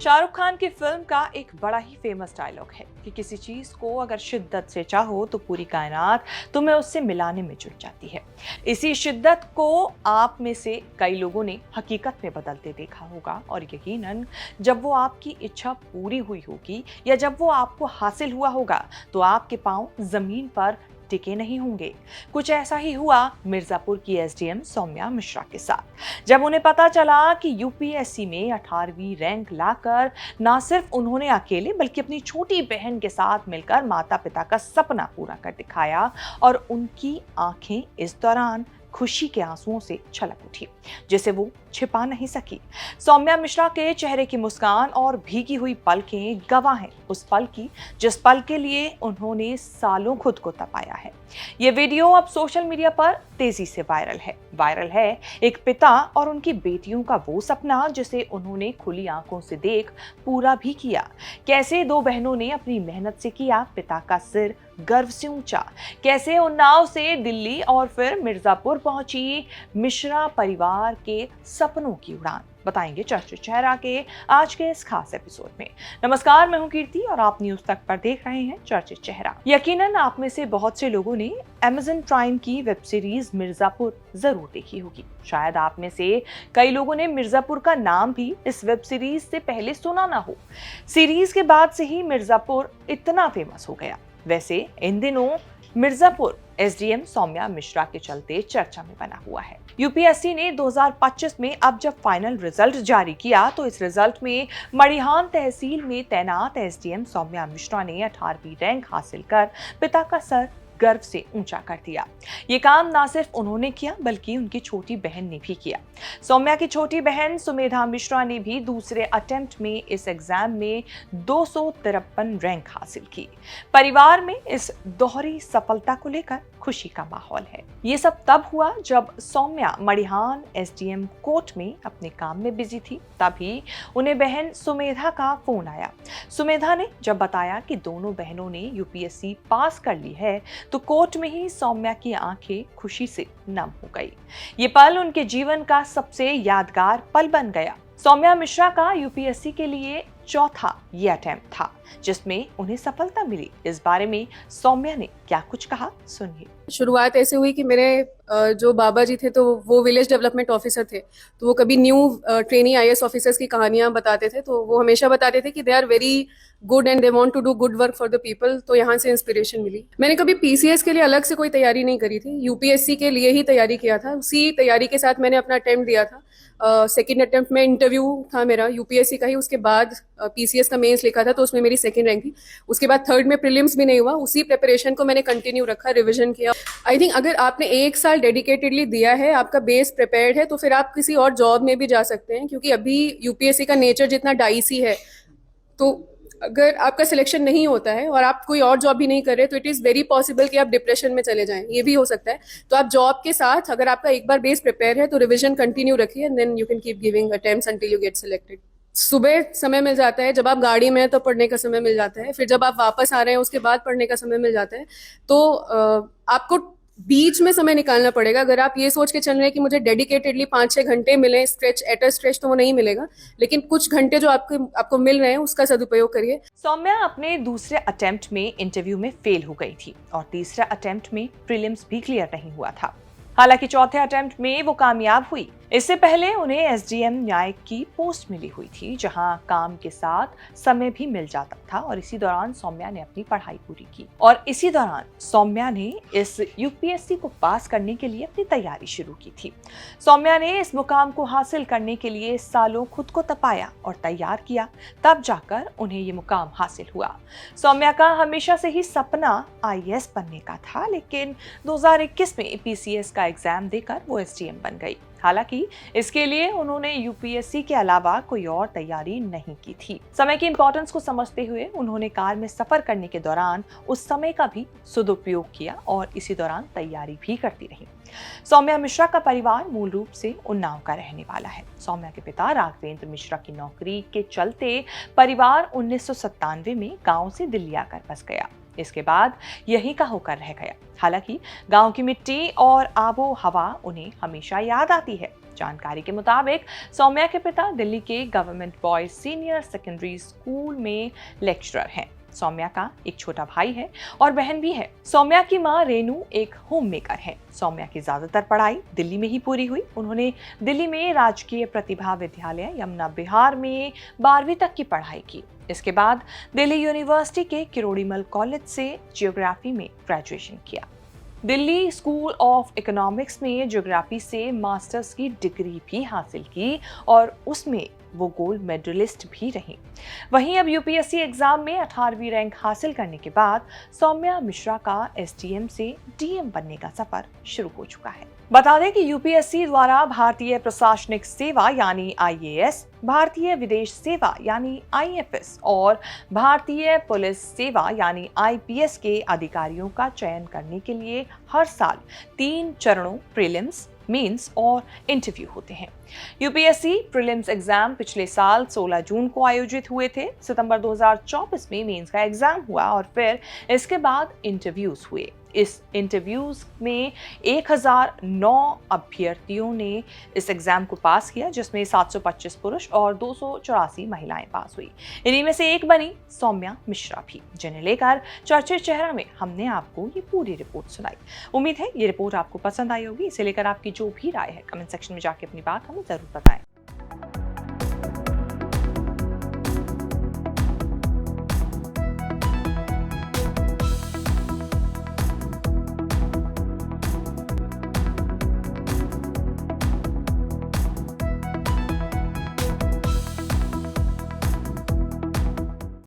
शाहरुख खान की फिल्म का एक बड़ा ही फेमस डायलॉग है कि किसी चीज को अगर शिद्दत से चाहो तो पूरी कायनात तुम्हें उससे मिलाने में जुट जाती है। इसी शिद्दत को आप में से कई लोगों ने हकीकत में बदलते देखा होगा और यकीनन जब वो आपकी इच्छा पूरी हुई होगी या जब वो आपको हासिल हुआ होगा तो आपके पांव जमीन पर टिके नहीं होंगे। कुछ ऐसा ही हुआ मिर्जापुर की एसडीएम सौम्या मिश्रा के साथ, जब उन्हें पता चला कि यूपीएससी में 18वीं रैंक लाकर ना सिर्फ उन्होंने अकेले बल्कि अपनी छोटी बहन के साथ मिलकर माता पिता का सपना पूरा कर दिखाया और उनकी आंखें इस दौरान खुशी के आंसुओं से छलक उठी जिसे वो छिपा नहीं सकी। सौम्या मिश्रा के चेहरे की मुस्कान और भीगी हुई पलकें गवाह हैं उस पल की जिस पल के लिए उन्होंने सालों खुद को तपाया है। ये वीडियो अब सोशल मीडिया पर तेजी से वायरल है एक पिता और उनकी बेटियों का वो सपना जिसे उन्होंने खुली आंखों से देख पूरा भी किया। कैसे दो बहनों ने अपनी मेहनत से किया पिता का सिर गर्व से ऊंचा, कैसे उन्नाव से दिल्ली और फिर मिर्जापुर पहुंची मिश्रा परिवार के सपनों की उड़ान, बताएंगे चर्चित चेहरा के आज के इस खास एपिसोड में। नमस्कार, मैं हूं कीर्ति और आप न्यूज तक पर देख रहे हैं चर्चित चेहरा। यकीनन आप में से बहुत से लोगों ने अमेज़न प्राइम की वेब सीरीज मिर्जापुर जरूर देखी होगी। शायद आप में से कई लोगों ने मिर्जापुर का नाम भी इस वेब सीरीज से पहले सुना ना हो। सीरीज के बाद से ही मिर्जापुर इतना फेमस हो गया। वैसे इन दिनों मिर्जापुर एसडीएम सौम्या मिश्रा के चलते चर्चा में बना हुआ है। यूपीएससी ने 2025 में अब जब फाइनल रिजल्ट जारी किया तो इस रिजल्ट में मड़िहान तहसील में तैनात एसडीएम सौम्या मिश्रा ने 18वीं रैंक हासिल कर पिता का सर गर्व से ऊंचा कर दिया। ये काम ना सिर्फ उन्होंने किया बल्कि उनकी छोटी बहन ने भी किया। सौम्या की छोटी बहन सुमेधा मिश्रा ने भी दूसरे अटेम्प्ट में इस एग्जाम में 253 रैंक हासिल की। परिवार में इस दोहरी सफलता को लेकर खुशी का माहौल है। ये सब तब हुआ जब सौम्या मड़िहान एसडीएम कोर्ट में अपने काम में बिजी थी। तभी उन्हें बहन सुमेधा का फोन आया। सुमेधा ने जब बताया कि दोनों बहनों ने यूपीएससी पास कर ली है तो कोर्ट में ही सौम्या की आंखें खुशी से नम हो गई। ये पल उनके जीवन का सबसे यादगार पल बन गया। सौम्या मिश्रा का यूपीएससी के लिए चौथा ये अटेम्प्ट था जिसमें उन्हें सफलता मिली। इस बारे में सौम्या ने क्या कुछ कहा, सुनिए। शुरुआत ऐसे हुई कि मेरे जो बाबा जी थे तो वो विलेज डेवलपमेंट ऑफिसर थे, तो वो कभी न्यू ट्रेनी आईएएस ऑफिसर्स की कहानियां बताते थे। तो वो हमेशा बताते थे कि they are very good and they want to do good work for the people. तो यहाँ से इंस्पिरेशन मिली। मैंने कभी पीसीएस के लिए अलग से कोई तैयारी नहीं करी थी, यूपीएससी के लिए ही तैयारी किया था। उसी तैयारी के साथ मैंने अपना अटेम्प्ट दिया था। सेकेंड अटेम्प्ट में इंटरव्यू था मेरा यूपीएससी का ही, उसके बाद पीसीएस का मेंस लिखा था तो उसमें मेरी सेकंड रैंक थी। उसके बाद थर्ड में प्रीलिम्स भी नहीं हुआ। उसी प्रिपरेशन को मैंने कंटिन्यू रखा, रिवीजन किया। आई थिंक अगर आपने 1 साल डेडिकेटेडली दिया है, आपका बेस प्रिपेयर्ड है, तो फिर आप किसी और जॉब में भी जा सकते हैं। क्योंकि अभी यूपीएससी का नेचर जितना डाइसी है, तो अगर आपका सिलेक्शन नहीं होता है और आप कोई और जॉब भी नहीं कर रहे तो इट इज़ वेरी पॉसिबल कि आप डिप्रेशन में चले जाएं, ये भी हो सकता है। तो आप जॉब के साथ अगर आपका एक बार बेस प्रिपेयर है तो रिवीजन कंटिन्यू रखिए and then you can keep giving attempts until you get selected. सुबह समय मिल जाता है, जब आप गाड़ी में हैं तो पढ़ने का समय मिल जाता है, फिर जब आप वापस आ रहे हैं उसके बाद पढ़ने का समय मिल जाता है। तो आपको बीच में समय निकालना पड़ेगा। अगर आप ये सोच के चल रहे हैं कि मुझे डेडिकेटेडली 5-6 घंटे मिले स्ट्रेच एट अ स्ट्रेच, तो वो नहीं मिलेगा। लेकिन कुछ घंटे जो आपको मिल रहे हैं उसका सदुपयोग करिए। सौम्या अपने दूसरे अटेम्प्ट में इंटरव्यू में फेल हो गई थी और तीसरे अटेम्प्ट में प्रीलिम्स भी क्लियर नहीं हुआ था। हालांकि चौथे अटेम्प्ट में वो कामयाब हुई। इससे पहले उन्हें एसडीएम न्यायिक की पोस्ट मिली हुई थी जहां काम के साथ समय भी मिल जाता था और इसी दौरान सौम्या ने अपनी पढ़ाई पूरी की और इसी दौरान सौम्या ने इस यूपीएससी को पास करने के लिए अपनी तैयारी शुरू की थी। सौम्या ने इस मुकाम को हासिल करने के लिए सालों खुद को तपाया और तैयार किया, तब जाकर उन्हें ये मुकाम हासिल हुआ। सौम्या का हमेशा से ही सपना आईएएस बनने का था, लेकिन 2021 में पीसीएस का एग्जाम देकर वो एसडीएम बन गई। हालांकि इसके लिए उन्होंने यूपीएससी के अलावा कोई और तैयारी नहीं की थी। समय की इंपॉर्टेंस को समझते हुए उन्होंने कार में सफर करने के दौरान उस समय का भी सदुपयोग किया और इसी दौरान तैयारी भी करती रही। सौम्या मिश्रा का परिवार मूल रूप से उन्नाव का रहने वाला है। सौम्या के पिता राघवेंद्र मिश्रा की नौकरी के चलते परिवार 1997 में गांव से दिल्ली आकर बस गया। इसके बाद यहीं का होकर रह गया। हालांकि गांव की मिट्टी और आबो हवा उन्हें हमेशा याद आती है। जानकारी के मुताबिक सौम्या के पिता दिल्ली के government boys senior secondary school में लेक्चरर हैं। सौम्या का एक छोटा भाई है और बहन भी है। सौम्या की मां रेनू एक होम मेकर है। सौम्या की ज्यादातर पढ़ाई दिल्ली में ही पूरी हुई। उन्होंने दिल्ली में राजकीय प्रतिभा विद्यालय यमुना बिहार में 12वीं तक की पढ़ाई की। इसके बाद दिल्ली यूनिवर्सिटी के किरोड़ीमल कॉलेज से जियोग्राफी में ग्रेजुएशन किया। दिल्ली स्कूल ऑफ इकोनॉमिक्स में ज्योग्राफी से मास्टर्स की डिग्री भी हासिल की और उसमें वो गोल्ड मेडलिस्ट भी रही। वहीं अब यूपीएससी एग्जाम में 18वीं रैंक हासिल करने के बाद सौम्या मिश्रा का एसडीएम से डीएम बनने का सफर शुरू हो चुका है। बता दें कि यूपीएससी द्वारा भारतीय प्रशासनिक सेवा यानी आईएएस, भारतीय विदेश सेवा यानी आईएफएस और भारतीय पुलिस सेवा यानी आईपीएस के अधिकारियों का चयन करने के लिए हर साल 3 चरणों प्रीलिम्स, मेंस और इंटरव्यू होते हैं। यूपीएससी प्रीलिम्स एग्जाम पिछले साल 16 जून को आयोजित हुए थे। सितंबर 2024 में मेंस का एग्जाम हुआ और फिर इसके बाद इंटरव्यूज हुए। इस इंटरव्यूज में 1009 अभ्यर्थियों ने इस एग्जाम को पास किया, जिसमें 725 पुरुष और 284 महिलाएं पास हुई। इन्हीं में से एक बनी सौम्या मिश्रा भी, जिन्हें लेकर चर्चित चेहरा में हमने आपको ये पूरी रिपोर्ट सुनाई। उम्मीद है ये रिपोर्ट आपको पसंद आई होगी। इसे लेकर आपकी जो भी राय है कमेंट सेक्शन में जाके अपनी बात हमें जरूर बताएं।